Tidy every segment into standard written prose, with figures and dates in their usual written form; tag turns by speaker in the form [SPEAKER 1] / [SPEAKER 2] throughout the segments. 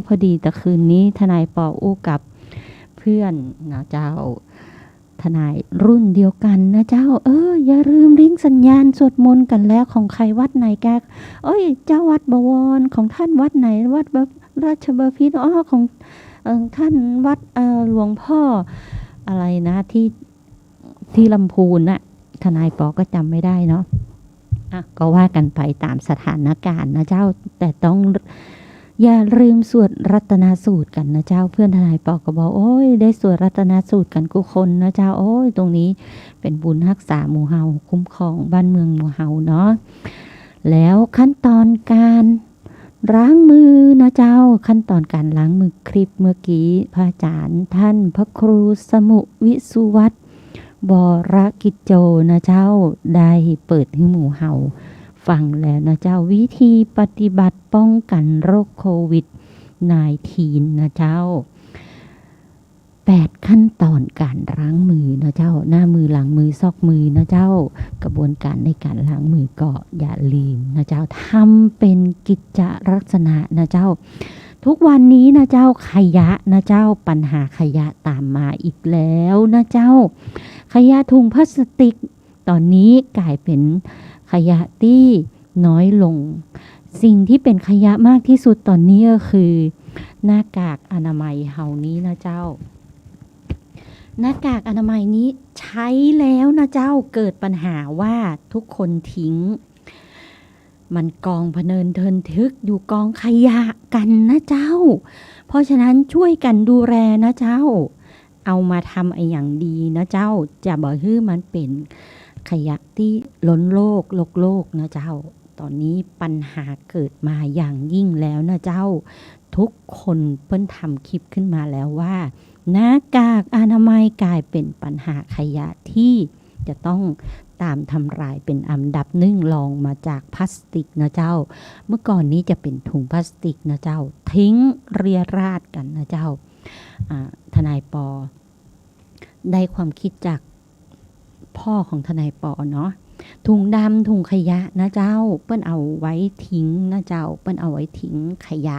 [SPEAKER 1] พอดีแต่คืนนี้ทนายปออู้กับเพื่อนนะเจ้าทนายรุ่นเดียวกันนะเจ้าอย่าลืมริ้งสัญญาณสวดมนต์กันแล้วของใครวัดไหนแกเจ้าวัดบวรของท่านวัดไหนวัดแบบราชบพิตรของท่านวัดหลวงพ่ออะไรนะที่ลำพูนน่ะทนายปอก็จำไม่ได้เนาะก็ว่ากันไปตามสถานการณ์นะเจ้าแต่ต้องอย่าลืมสวดรัตนสูตรกันนะเจ้าเพื่อนทนายปอก็บอกได้สวดรัตนสูตรกันกุคนนะเจ้าตรงนี้เป็นบุญรักษาหมู่เฮาคุ้มครองบ้านเมืองหมู่เฮาเนาะแล้วขั้นตอนการล้างมือนะเจ้าขั้นตอนการล้างมือคลิปเมื่อกี้พระอาจารย์ท่านพระครูสมุวิสุวัตรบรกิจโจนะเจ้าได้เปิดให้หมู่เฮาฟังแล้วนะเจ้าวิธีปฏิบัติป้องกันโรคโควิด-19 นะเจ้า8ขั้นตอนการล้างมือนะเจ้าหน้ามือหลังมือซอกมือนะเจ้ากระบวนการในการล้างมือก็อย่าลืมนะเจ้าทำเป็นกิจลักษณะนะเจ้าทุกวันนี้นะเจ้าขยะนะเจ้าปัญหาขยะตามมาอีกแล้วนะเจ้าขยะถุงพลาสติกตอนนี้กลายเป็นขยะที่น้อยลงสิ่งที่เป็นขยะมากที่สุดตอนนี้ก็คือหน้ากากอนามัยเฮานี้นะเจ้าหน้ากากอนามัยนี้ใช้แล้วนะเจ้าเกิดปัญหาว่าทุกคนทิ้งมันกองพะเนินเทินทึกอยู่กองขยะกันนะเจ้าเพราะฉะนั้นช่วยกันดูแลนะเจ้าเอามาทำอย่างดีนะเจ้าจะบ่ฮื้อมันเป็นขยะที่ล้นโลกนะเจ้าตอนนี้ปัญหาเกิดมาอย่างยิ่งแล้วนะเจ้าทุกคนเพิ่นทำคลิปขึ้นมาแล้วว่าหน้ากากอนามัยกลายเป็นปัญหาขยะที่จะต้องตามทำลายเป็นอันดับหนึ่งรองมาจากพลาสติกนะเจ้าเมื่อก่อนนี้จะเป็นถุงพลาสติกนะเจ้าทิ้งเรียราดกันนะเจ้าทนายปอได้ความคิดจากพ่อของทนายปอเนาะถุงดำถุงขยะนะเจ้าเปิ้นเอาไว้ทิ้งนะเจ้าเปิ้นเอาไว้ทิ้งขยะ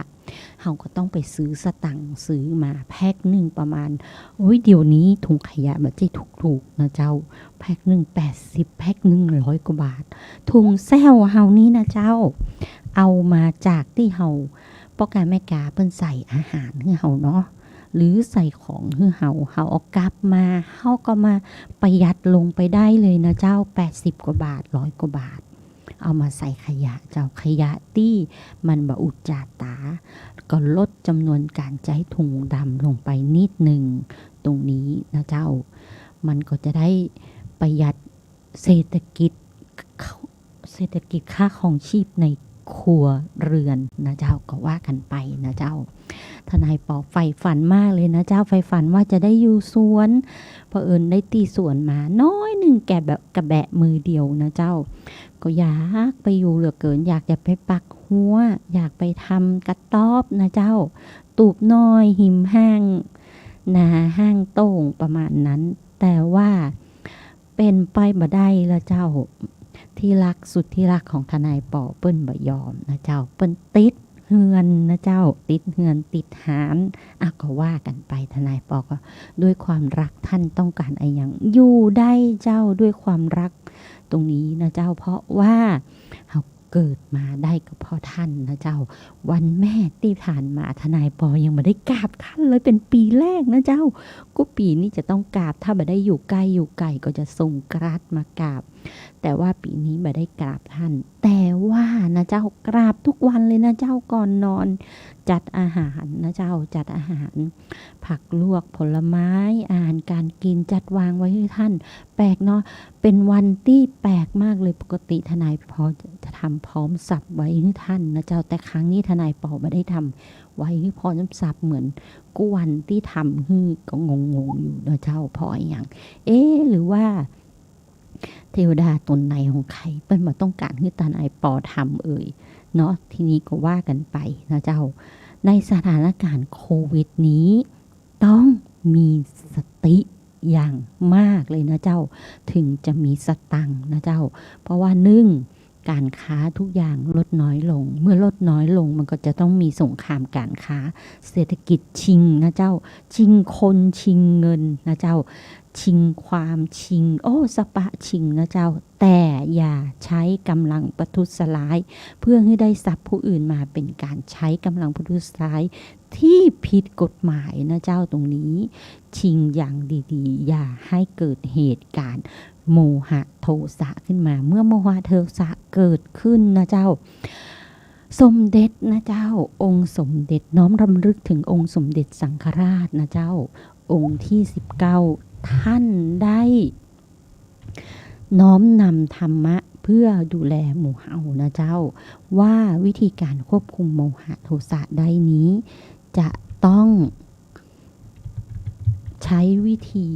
[SPEAKER 1] เราก็ต้องไปซื้อสตังค์ซื้อมาแพ็คหนึ่งประมาณเดี๋ยวนี้ถุงขยะแบบที่ถูกๆนะเจ้าแพ็คหนึ่ง80แพ็คหนึ่ง100 กว่าบาทถุงแซวเฮานี้นะเจ้าเอามาจากที่เฮาพ่อการแม่กาเปิ้นใส่อาหารให้เฮาเนาะหรือใส่ของให้เฮาเอากลับมาเฮาก็มาประหยัดลงไปได้เลยนะเจ้า80 กว่าบาท100 กว่าบาทเอามาใส่ขยะเจ้าขยะที่มันบ่อุจจาตาก็ลดจำนวนการใช้ถุงดำลงไปนิดนึงตรงนี้นะเจ้ามันก็จะได้ประหยัดเศรษฐกิจค่าของชีพในครัวเรือนนะเจ้าก็ว่ากันไปนะเจ้าทนายปอใฝ่ฝันมากเลยนะเจ้าใฝ่ฝันว่าจะได้อยู่สวนเผอิญได้ตีสวนมาน้อยหนึ่งแกแบบกระแบะมือเดียวนะเจ้าก็อยากไปอยู่เหลือเกินอยากจะไปปักหัวอยากไปทำกระต๊อบนะเจ้าตูบน้อยหิมห้างนาห้างโต่งประมาณนั้นแต่ว่าเป็นไปบ่ได้ละเจ้าที่รักสุดที่รักของทนายปอเปิ้นบ่ยอมนะเจ้าเปิ้นติดเฮือนนะเจ้าติดเฮือนติดหานก็ว่ากันไปทนายปอก็ด้วยความรักท่านต้องการอย่างอยู่ได้เจ้าด้วยความรักตรงนี้นะเจ้าเพราะว่าเขาเกิดมาได้ก็เพราะท่านนะเจ้าวันแม่ที่ผ่านมาทนายปอยังไม่ได้กราบท่านเลยเป็นปีแรกนะเจ้าก็ปีนี้จะต้องกราบถ้าไม่ได้อยู่ใกล้อยู่ไกลก็จะส่งกราบมากราบแต่ว่าปีนี้ไม่ได้กราบท่านแต่ว่านะเจ้ากราบทุกวันเลยนะเจ้าก่อนนอนจัดอาหารนะเจ้าจัดอาหารผักลวกผลไม้อาหารการกินจัดวางไว้ให้ท่านแปลกเนาะเป็นวันที่แปลกมากเลยปกติทนายพอจะทำพร้อมสับไว้ให้ท่านนะเจ้าแต่ครั้งนี้ทนายปอไม่ได้ทำไว้ให้พร้อมสับเหมือนกวนที่ทำฮือก็งงอยู่นะเจ้าพออย่างหรือว่าเทวดาตนในของใครเป็นมาต้องการให้ทนายปอทำเนาะทีนี้ก็ว่ากันไปนะเจ้าในสถานการณ์โควิดนี้ต้องมีสติอย่างมากเลยนะเจ้าถึงจะมีสตังค์นะเจ้าเพราะว่า การค้าทุกอย่างลดน้อยลงเมื่อลดน้อยลงมันก็จะต้องมีสงครามการค้าเศรษฐกิจชิงนะเจ้าชิงคนชิงเงินนะเจ้าชิงความชิงสปะชิงนะเจ้าแต่อย่าใช้กำลังประทุษร้ายเพื่อให้ได้ทรัพย์ผู้อื่นมาเป็นการใช้กำลังประทุษร้ายที่ผิดกฎหมายนะเจ้าตรงนี้ชิงอย่างดีๆอย่าให้เกิดเหตุการณ์โมหะโทสะขึ้นมาเมื่อโมหะโทสะเกิดขึ้นนะเจ้าสมเด็จนะเจ้าองค์สมเด็จน้อมรำลึกถึงองค์สมเด็จสังฆราชนะเจ้าองค์ที่19ท่านได้น้อมนำธรรมะเพื่อดูแลหมู่เฮานะเจ้าว่าวิธีการควบคุมโมหะโทสะได้นี้จะต้องใช้วิธี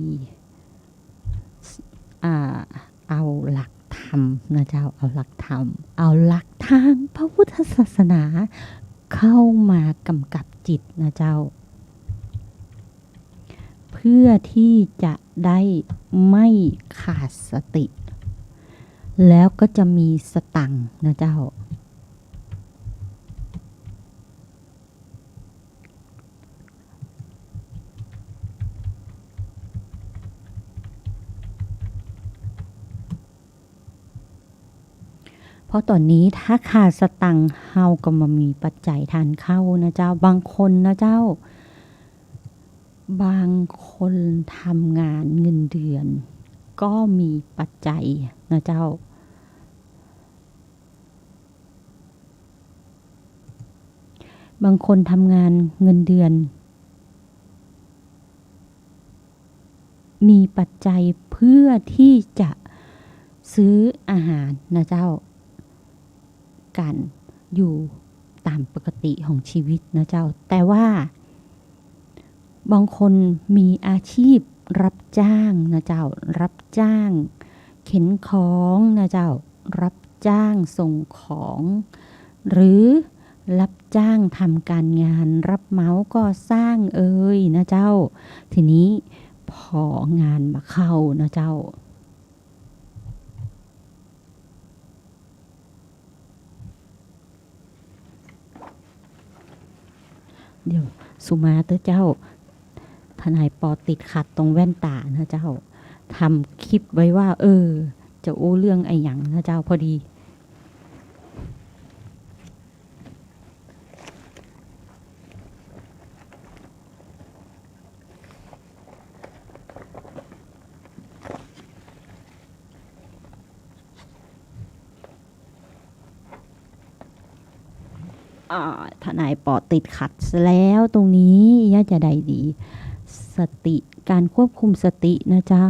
[SPEAKER 1] เอาหลักธรรมนะเจ้าเอาหลักธรรมเอาหลักทางพระพุทธศาสนาเข้ามากำกับจิตนะเจ้าเพื่อที่จะได้ไม่ขาดสติแล้วก็จะมีสตังค์นะเจ้าเพราะตอนนี้ถ้าขาดสตังค์เฮาก็มามีปัจจัยทานเข้านะเจ้าบางคนนะเจ้าบางคนทำงานเงินเดือนก็มีปัจจัยนะเจ้าบางคนทำงานเงินเดือนมีปัจจัยเพื่อที่จะซื้ออาหารนะเจ้าการอยู่ตามปกติของชีวิตนะเจ้าแต่ว่าบางคนมีอาชีพรับจ้างนะเจ้ารับจ้างเข็นของนะเจ้ารับจ้างส่งของหรือรับจ้างทำการงานรับเหมาก่อสร้างนะเจ้าทีนี้พองานมาเข้านะเจ้าเดี๋ยวสุมาเตอร์เจ้าทนายปอติดขัดตรงแว่นตานะเจ้าทำคลิปไว้ว่าจะอู้เรื่องไอ้หยังนะเจ้าพอดีทนายปอติดขัดซะแล้วตรงนี้ย่าจะได้ดีสติการควบคุมสตินะเจ้า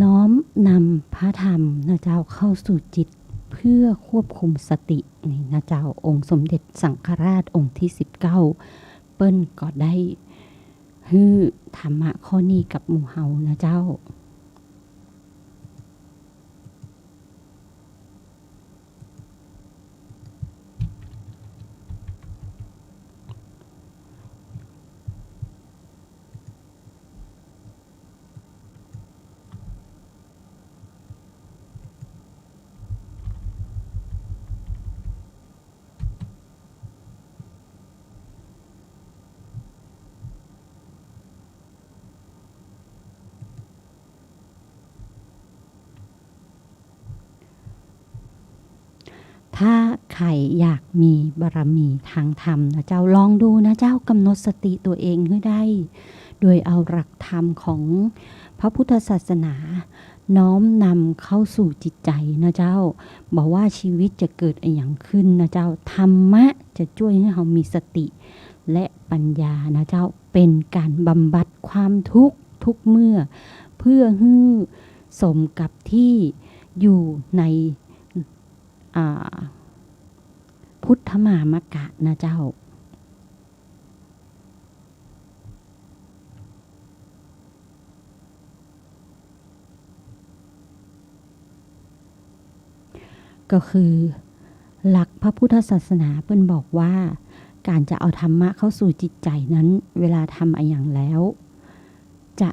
[SPEAKER 1] น้อมนำพระธรรมนะเจ้าเข้าสู่จิตเพื่อควบคุมสตินี่นะเจ้าองค์สมเด็จสังฆราชองค์ที่19เปิ้นก็ได้ฮื้อธรรมะข้อนี้กับหมู่เฮานะเจ้าถ้าใครอยากมีบารมีทางธรรมนะเจ้าลองดูนะเจ้ากำหนดสติตัวเองให้ได้โดยเอาหลักธรรมของพระพุทธศาสนาน้อมนำเข้าสู่จิตใจนะเจ้าบอกว่าชีวิตจะเกิดอย่างขึ้นนะเจ้าธรรมะจะช่วยให้เรามีสติและปัญญานะเจ้าเป็นการบำบัดความทุกข์ทุกเมื่อเพื่อให้สมกับที่ อยู่ในพุทธมามกะนะเจ้าก็คือหลักพระพุทธศาสนาเปิ้นบอกว่าการจะเอาธรรมะเข้าสู่จิตใจนั้นเวลาทำอย่างแล้วจะ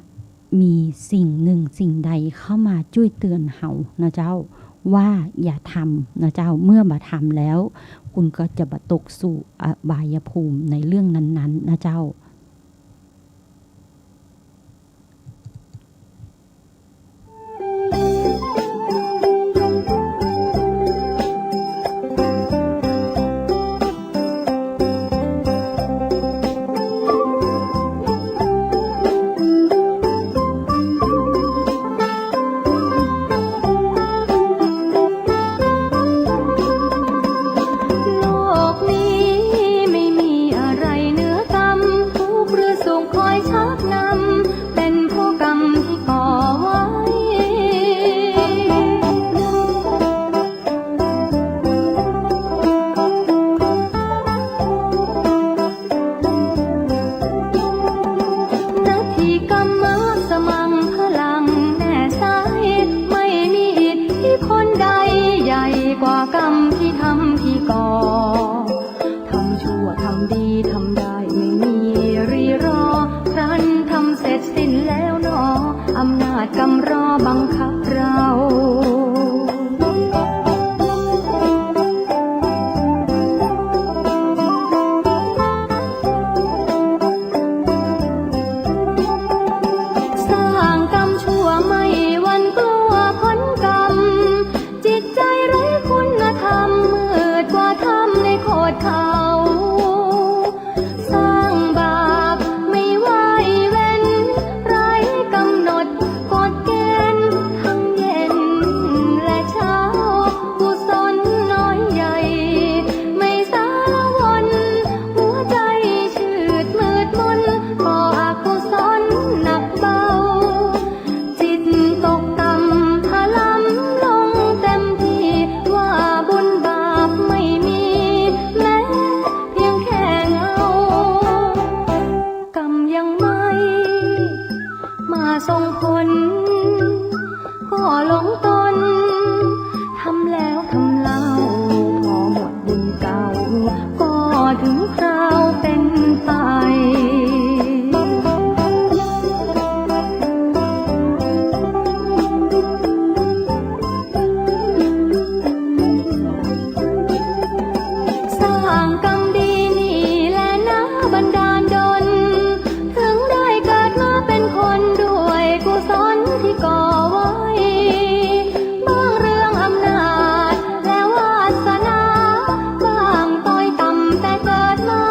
[SPEAKER 1] มีสิ่งหนึ่งสิ่งใดเข้ามาช่วยเตือนเฮานะเจ้าว่าอย่าทำนะเจ้าเมื่อมาทำแล้วคุณก็จะบตกสู่อบายภูมิในเรื่องนั้นๆนะเจ้า
[SPEAKER 2] กำรอบังคับเราสร้างกรรมชั่วไม่หวั่นกลัวผลกรรมจิตใจไร้คุณธรรมมืดกว่าธรรมในโคตรเขาสร้างบาปไม่ไหวเว้นไร้กำหนดกฎเกณฑ์ทั้งเย็นและเช้ากุศลน้อยใหญ่ไม่สารวนหัวใจชืดมืดมนก่ออกุศลหนักเบาจิตตกต่ำถลำลงเต็มที่ว่าบุญบาปไม่มีแม้เพียงแค่เงากรรมยังไม่มาส่งผลก็หลงตนทำแล้วทำเล่าพอหมดบุญเก่าก็ถึงคราวเป็นไปสร้างกรรมดีนี่แหละนะบันดาลดลถึงได้เกิดมาเป็นคนด้วยกุศลที่ก่อไว้บางเรื่องอำนาจและวาสนาบางต้อยต่ำแต่เกิดมา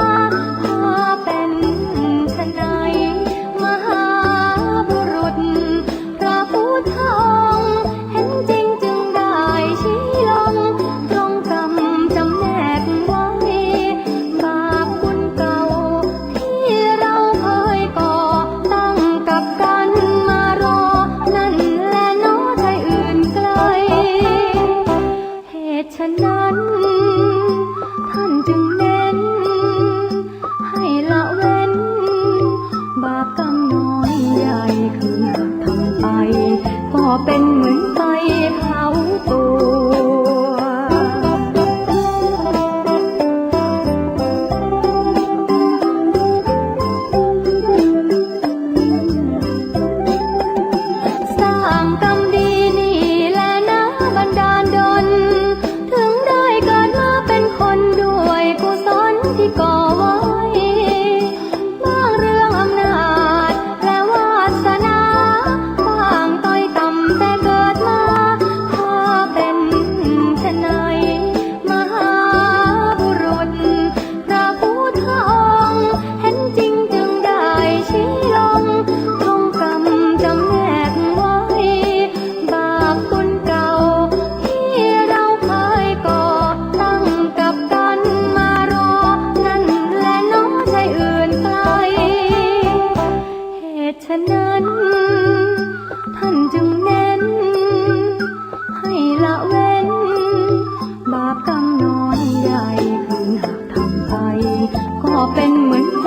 [SPEAKER 2] ก็เป็นเหมือนไฟ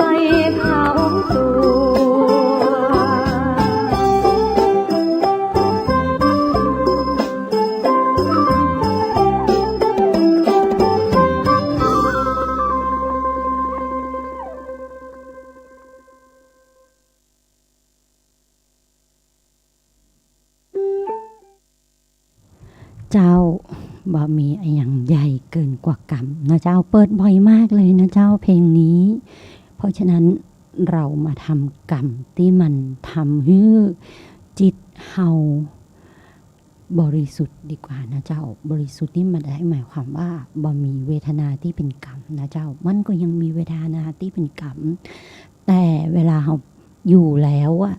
[SPEAKER 2] เผาตัว
[SPEAKER 1] เจ้าบ่มีอะไรอย่างใหญ่เกินกว่ากรรมนะเจ้าเปิดบ่อยมากเลยนะเจ้าเพลงนี้ เพราะฉะนั้นเรามาทำกรรมที่มันทำให้จิตเฮาบริสุทธิ์ดีกว่านะเจ้าบริสุทธิ์นี่มันได้หมายความว่าบ่มีเวทนาที่เป็นกรรมนะเจ้ามันก็ยังมีเวทนาที่เป็นกรรมแต่เวลาเราอยู่แล้วอะ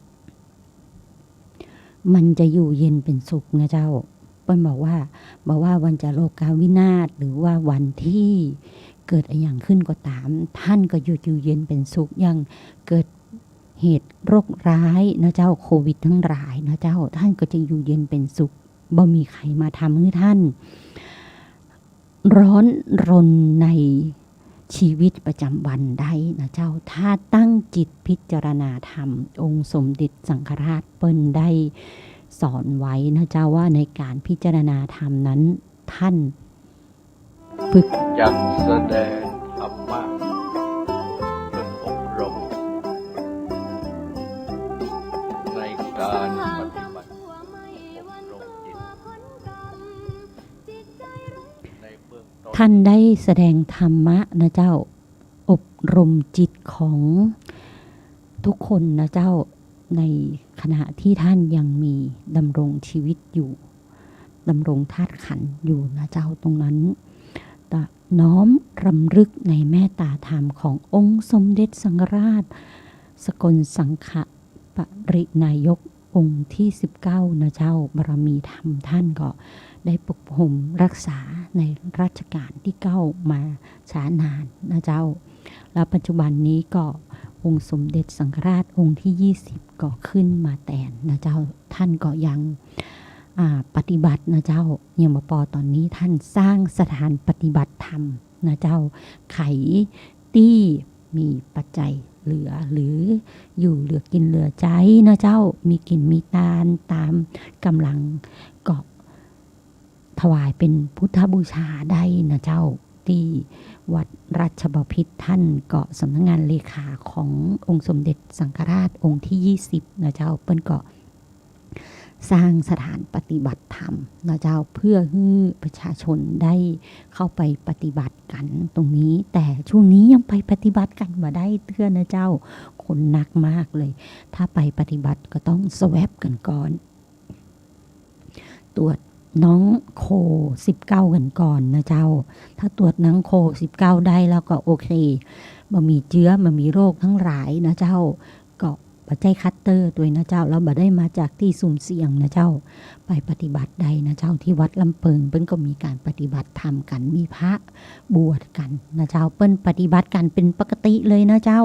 [SPEAKER 1] มันจะอยู่เย็นเป็นสุขนะเจ้าเปิ้ลบอกว่าวันจะโลกาวินาศหรือว่าวันที่เกิดอะไรอย่างขึ้นก็ตามท่านก็อยู่เย็นเป็นสุขยังเกิดเหตุโรคร้ายนะเจ้าโควิดทั้งหลายนะเจ้าท่านก็จะอยู่เย็นเป็นสุขบ่มีใครมาทำให้ท่านร้อนรนในชีวิตประจำวันได้นะเจ้าถ้าตั้งจิตพิจารณาธรรมองค์สมเด็จสังฆราชเปิ้ลได้สอนไว้นะเจ้าว่าในการพิจารณาธรรมนั้นท่านฝึก
[SPEAKER 3] จัดแสดงธรรมะเพื่ออบรมในการปฏิบัติอบรมจิตในเบื้องต้น
[SPEAKER 1] ท่านได้แสดงธรรมะนะเจ้าอบรมจิตของทุกคนนะเจ้าในขณะที่ท่านยังมีดำรงชีวิตอยู่ดำรงธาตุขันธ์อยู่นะเจ้าตรงนั้นแต่น้อมรำลึกในเมตตาธรรมขององค์สมเด็จสังฆราชสกลสังฆปรินายกองค์ที่19นะเจ้าบารมีธรรมท่านก็ได้ปกห่มรักษาในรัชกาลที่9มาช้านานนะเจ้าแล้วปัจจุบันนี้ก็องค์สมเด็จสังฆราชองค์ที่20ก็ขึ้นมาแทนนะเจ้าท่านก็ยังปฏิบัตินะเจ้ายังมาปอตอนนี้ท่านสร้างสถานปฏิบัติธรรมนะเจ้าไขที่มีปัจจัยเหลือหรืออยู่เหลือกินเหลือใจนะเจ้ามีกินมีทานตามกำลังก็ถวายเป็นพุทธบูชาได้นะเจ้าที่วัดราชบพิตรท่านก็สำนักงานเลขาขององค์สมเด็จสังฆราชองค์ที่20นะเจ้าเปิ้นก็สร้างสถานปฏิบัติธรรมนะเจ้าเพื่อให้ประชาชนได้เข้าไปปฏิบัติกันตรงนี้แต่ช่วงนี้ยังไปปฏิบัติกันมาได้เตื้อนะเจ้าคนหนักมากเลยถ้าไปปฏิบัติก็ต้องสแวปกันก่อนตรวจน้องโค19กันก่อนนะเจ้าถ้าตรวจน้องโค19ได้แล้วก็โอเคบ่มีเชื้อบ่มีโรคทั้งหลายนะเจ้าก็บ่ใจคัตเตอร์ด้วยนะเจ้าแล้วบ่ได้มาจากที่สุ่มเสี่ยงนะเจ้าไปปฏิบัติได้นะเจ้าที่วัดลำเปิงเปิ้นก็มีการปฏิบัติธรรมกันมีพระบวชกันนะเจ้าเปิ้นปฏิบัติกันเป็นปกติเลยนะเจ้า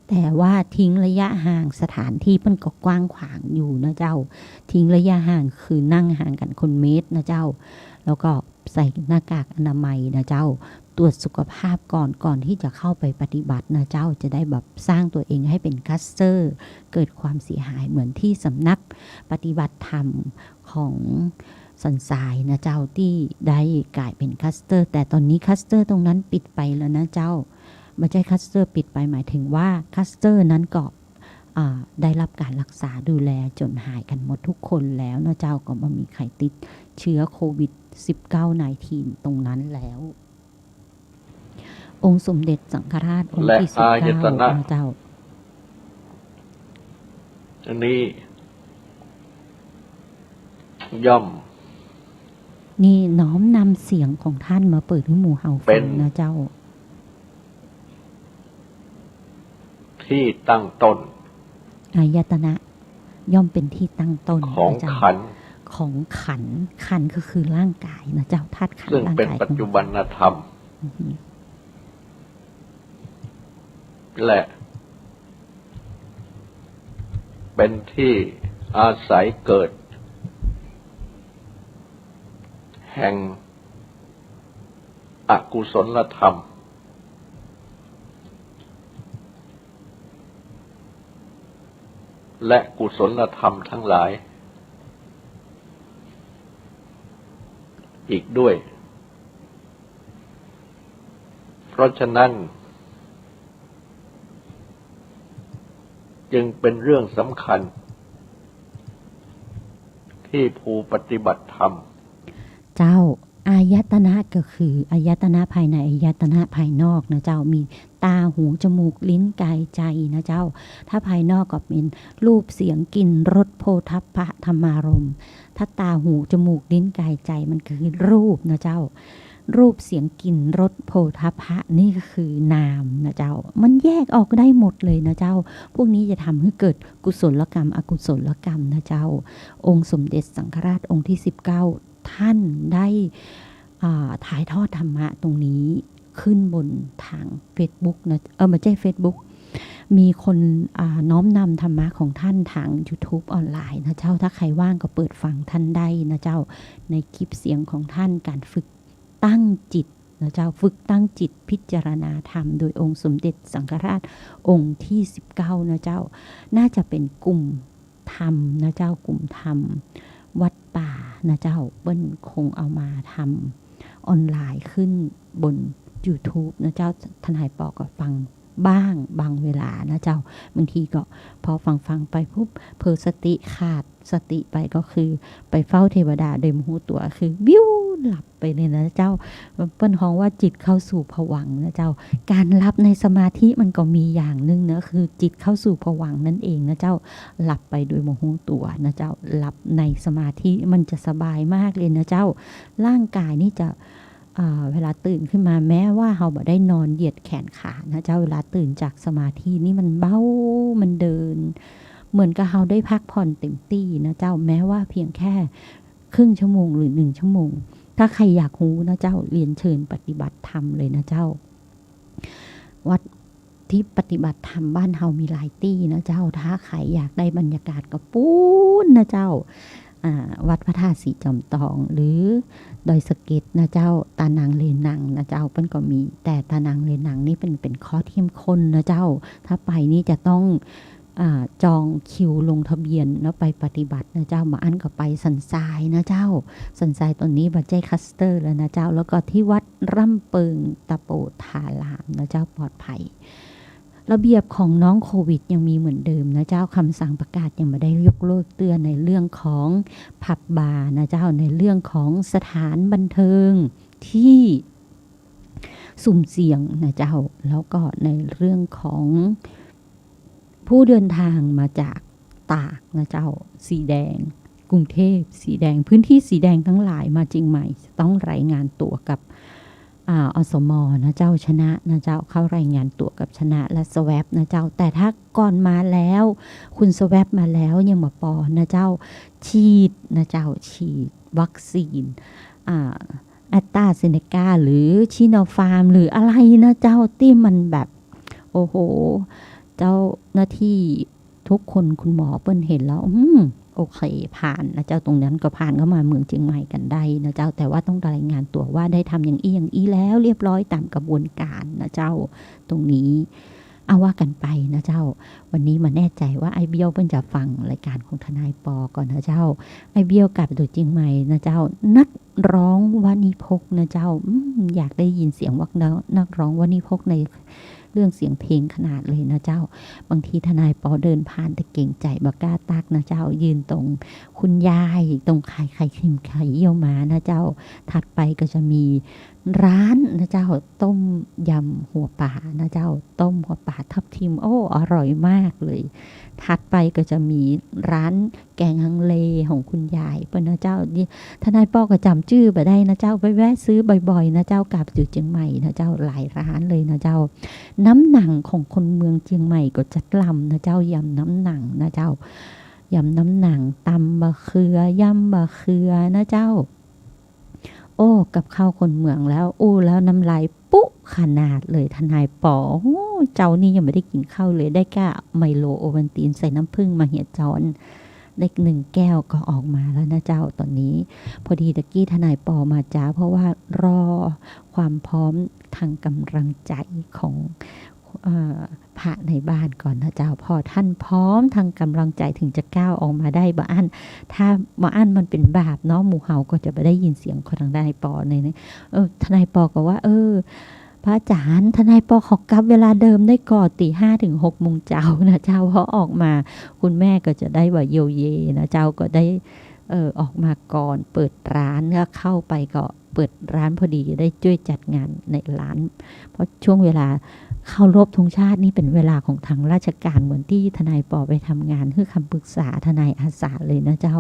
[SPEAKER 1] แต่ว่าทิ้งระยะห่างสถานที่เปิ้นก็กว้างขวางอยู่นะเจ้าทิ้งระยะห่างคือนั่งห่างกันคนเมตรนะเจ้าแล้วก็ใส่หน้ากากอนามัยนะเจ้าตรวจสุขภาพก่อนที่จะเข้าไปปฏิบัตินะเจ้าจะได้แบบสร้างตัวเองให้เป็นคลัสเตอร์เกิดความเสียหายเหมือนที่สำนักปฏิบัติธรรมของสันทรายนะเจ้าที่ได้กลายเป็นคลัสเตอร์แต่ตอนนี้คลัสเตอร์ตรงนั้นปิดไปแล้วนะเจ้าไม่ใช่คลัสเตอร์ปิดไปหมายถึงว่าคลัสเตอร์นั้นก็ได้รับการรักษาดูแลจนหายกันหมดทุกคนแล้วนะเจ้าก็ไม่มีใครติดเชื้อโควิด19-19ตรงนั้นแล้วองค์สมเด็จสังฆราชองค์ที่19นะเจ้า
[SPEAKER 3] อันนี้ย่อม
[SPEAKER 1] นี่น้อมนำเสียงของท่านมาเปิดให้หมู่เฮาฟังนะเจ้า
[SPEAKER 3] ที่ตั้งต้น
[SPEAKER 1] อายตนะย่อมเป็นที่ตั้งต้น
[SPEAKER 3] ของขันธ์
[SPEAKER 1] ขันธ์ก็คือร่างกายนะเจ้าธาตุขันธ์
[SPEAKER 3] ซึ่งเป็นปัจจุบันธรรมและเป็นที่อาศัยเกิดแห่งอกุศลธรรม และกุศลธรรมทั้งหลายอีกด้วยเพราะฉะนั้นจึงเป็นเรื่องสำคัญที่ผู้ปฏิบัติธรรม
[SPEAKER 1] เจ้าอายตนะก็คืออายตนะภายในอายตนะภายนอกนะเจ้ามีตาหูจมูกลิ้นกายใจนะเจ้าถ้าภายนอกก็เป็นรูปเสียงกลิ่นรสโผฏฐัพพะธรรมารมณ์ถ้าตาหูจมูกลิ้นกายใจมันคือรูปนะเจ้ารูปเสียงกลิ่นรสโผฏฐัพพะนี่ก็คือนามนะเจ้ามันแยกออกได้หมดเลยนะเจ้าพวกนี้จะทำให้เกิดกุศลกรรมอกุศลกรรมนะเจ้าองค์สมเด็จสังฆราชองค์ที่19ท่านได้ถ่ายทอดธรรมะตรงนี้ขึ้นบนทาง Facebook นะไม่ใช่ Facebook มีคนน้อมนำธรรมะของท่านทาง YouTube ออนไลน์นะเจ้าถ้าใครว่างก็เปิดฟังท่านได้นะเจ้าในคลิปเสียงของท่านการฝึกตั้งจิตนะเจ้าฝึกตั้งจิตพิจารณาธรรมโดยองค์สมเด็จสังฆราชองค์ที่19นะเจ้าน่าจะเป็นกลุ่มธรรมนะเจ้ากลุ่มธรรมวัดป่านะเจ้าเปิ้ลคงเอามาทำออนไลน์ขึ้นบน YouTube นะเจ้าทนายปอก็ฟังบ้างบางเวลานะเจ้าบางทีก็พอฟังไปปุ๊บเผลอสติขาดสติไปก็คือไปเฝ้าเทวดาโดยมหูตัวคือบิ้วหลับไปเลยนะเจ้าเปิ้ลฮ้องว่าจิตเข้าสู่ภวังค์นะเจ้าการหลับในสมาธิมันก็มีอย่างนึงนะคือจิตเข้าสู่ภวังค์นั่นเองนะเจ้าหลับไปโดยโมโหตัวนะเจ้าหลับในสมาธิมันจะสบายมากเลยนะเจ้าร่างกายนี่จะเวลาตื่นขึ้นมาแม้ว่าเราบ่ได้นอนเหยียดแขนขานะเจ้าเวลาตื่นจากสมาธินี่มันเบามันเดินเหมือนกับเราได้พักผ่อนเต็มที่นะเจ้าแม้ว่าเพียงแค่ครึ่งชั่วโมงหรือ1 ชั่วโมงถ้าใครอยากรู้นะเจ้าเรียนเชิญปฏิบัติธรรมเลยนะเจ้าวัดที่ปฏิบัติธรรมบ้านเฮามีหลายที่นะเจ้าถ้าใครอยากได้บรรยากาศก็ปูนนะเจ้าวัดพระธาตุสีจอมทองหรือดอยสะเก็ดนะเจ้าตานางเลนังนะเจ้าเปิ้นก็มีแต่ตานางเลนังนี่เป็นคอร์สเข้มข้นนะเจ้าถ้าไปนี่จะต้องจองคิวลงทะเบียนแล้วไปปฏิบัตินะเจ้ามาอันก็ไปสันทรายนะเจ้าสันทรายตอนนี้บัจเจคัสเตอร์แล้วนะเจ้าแล้วก็ที่วัดร่ำเปิงตะโปธารามนะเจ้าปลอดภัยระเบียบของน้องโควิดยังมีเหมือนเดิมนะเจ้าคำสั่งประกาศยังไม่ได้ยกเลิกเตือนในเรื่องของผับบาร์นะเจ้าในเรื่องของสถานบันเทิงที่สุ่มเสี่ยงนะเจ้าแล้วก็ในเรื่องของผู้เดินทางมาจากตากนะเจ้าสีแดงกรุงเทพสีแดงพื้นที่สีแดงทั้งหลายมาจริงใหม่ต้องรายงานตัวกับอสมนะเจ้าชนะนะเจ้าเข้ารายงานตัวกับชนะและสแวปนะเจ้าแต่ถ้าก่อนมาแล้วคุณสแวปมาแล้วยังมาปอนะเจ้าฉีดนะเจ้าฉีดวัคซีนแอสตราเซเนกาหรือชิโนฟาร์มหรืออะไรนะเจ้าที่มันแบบโอ้โหเจ้าหน้าที่ทุกคนคุณหมอเปิ้นเห็นแล้วโอเคผ่านนะเจ้าตรงนั้นก็ผ่านเข้ามาเมืองเชียงใหม่กันได้นะเจ้าแต่ว่าต้องรายงานตัวว่าได้ทำอย่างอี้แล้วเรียบร้อยตามกระบวนการนะเจ้าตรงนี้เอาว่ากันไปนะเจ้าวันนี้มาแน่ใจว่าไอเบียวเปิ้นจะฟังรายการของทนายปอก่อนนะเจ้าไอเบียวกลับตัวเชียงใหม่นะเจ้านักร้องวานิพกนะเจ้าอยากได้ยินเสียงวักนักร้องวานิพกในเรื่องเสียงเพลงขนาดเลยนะเจ้าบางทีทนายปอเดินผ่านแต่เก่งใจบักล้าตักนะเจ้ายืนตรงคุณยายตรงไข่เค็มไข่เยี่ยวม้านะเจ้าถัดไปก็จะมีร้านนะเจ้าต้มยำหัวป่านะเจ้าต้มหัวป่าทับทิมโอ้อร่อยมากเลยถัดไปก็จะมีร้านแกงฮังเลของคุณยายเปิ้นนะเจ้าทนายปอก็จำชื่อไปได้นะเจ้าไปแวะซื้อบ่อยๆนะเจ้ากลับอยู่เชียงใหม่นะเจ้าหลายร้านเลยนะเจ้าน้ำหนังของคนเมืองเชียงใหม่ก็จัดลำนะเจ้ายำน้ำหนังนะเจ้ายำน้ำหนังตำบะเขือยำบะเขือนะเจ้าโอ้กับข้าวคนเมืองแล้วโอ้แล้วน้ำลายปุ๊ขนาดเลยทนายปอเจ้านี่ยังไม่ได้กินข้าวเลยได้แค่ไมโลโอวัลตินใส่น้ำผึ้งมาเหี่ยจอนเล็ก1 แก้วก็ออกมาแล้วนะเจ้าตอนนี้พอดีตะกี้ทนายปอมาจ้าเพราะว่ารอความพร้อมทางกำลังใจของค พระในบ้านก่อนนะเจ้าพอท่านพร้อมทางกำลังใจถึงจะก้าวออกมาได้บ่อันถ้าบ่อันมันเป็นบาปเนาะหมู่เฮาก็จะไม่ได้ยินเสียงของทางทนายปอเนี่ยทนายปอก็ว่าพระอาจารย์ทนายปอขอกลับเวลาเดิมได้ก่อนตี 5 ถึง 6 โมงเจ้านะเจ้าพอออกมาคุณแม่ก็จะได้ว่าโยเยนะเจ้าก็ได้ออกมาก่อนเปิดร้านก็เข้าไปก็เปิดร้านพอดีได้ช่วยจัดงานในร้านเพราะช่วงเวลาเข้ารบธงชาตินี่เป็นเวลาของทางราชการเหมือนที่ทนายปอไปทำงานคือคำปรึกษาทนายอาสาเลยนะเจ้า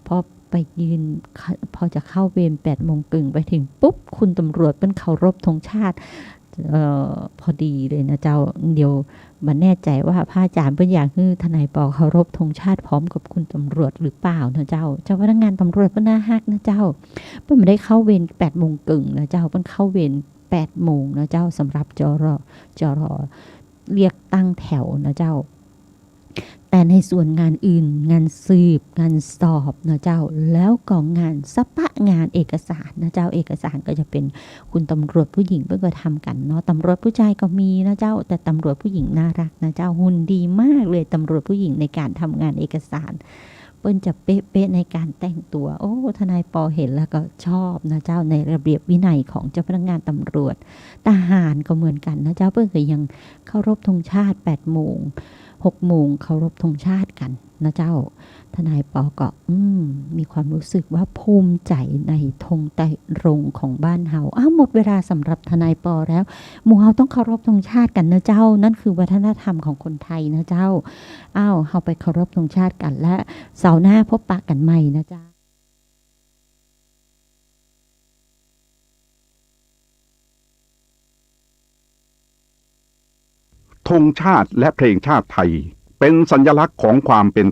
[SPEAKER 1] พอไปยืนพอจะเข้าเวร8 โมงครึ่งไปถึงปุ๊บคุณตำรวจเป็นเคารพธงชาติพอดีเลยนะเจ้าเดี๋ยวมาแน่ใจว่าพระอาจารย์เป็นอย่างคือทนายปอเคารพธงชาติพร้อมกับคุณตำรวจหรือเปล่านะเจ้าพนักงานตำรวจเป็นน่าฮักนะเจ้าเพิ่นไม่ได้เข้าเวร8 โมงครึ่งนะเจ้าเพิ่นเข้าเวร8 โมงนะเจ้าสำหรับจรเรียกตั้งแถวนะเจ้าแต่ในส่วนงานอื่นงานสืบงานสอบนะเจ้าแล้วก็งานสปะงานเอกสารนะเจ้าเอกสารก็จะเป็นคุณตำรวจผู้หญิงเพิ่งก็ทำกันเนาะตำรวจผู้ชายก็มีนะเจ้าแต่ตำรวจผู้หญิงน่ารักนะเจ้าหุ่นดีมากเลยตำรวจผู้หญิงในการทำงานเอกสารเปิ้นจะเป๊ะๆในการแต่งตัวโอ้ทนายปอเห็นแล้วก็ชอบนะเจ้าในระเบียบวินัยของเจ้าพนักงานตำรวจทหารก็เหมือนกันนะเจ้าเปิ้นก็ยังเคารพธงชาติ8 โมง 6 โมงเคารพธงชาติกันนะเจ้าทนายปอก็มีความรู้สึกว่าภูมิใจในธงไตรรงค์ของบ้านเฮาหมดเวลาสำหรับทนายปอแล้วหมู่เฮาต้องเคารพธงชาติกันนะเจ้านั่นคือวัฒนธรรมของคนไทยนะเจ้าเฮาไปเคารพธงชาติกันและเสาร์หน้าพบปะกันใหม่นะเจ้า
[SPEAKER 4] ธงชาติและเพลงชาติไทยเป็นสัญลักษณ์ของความเป็น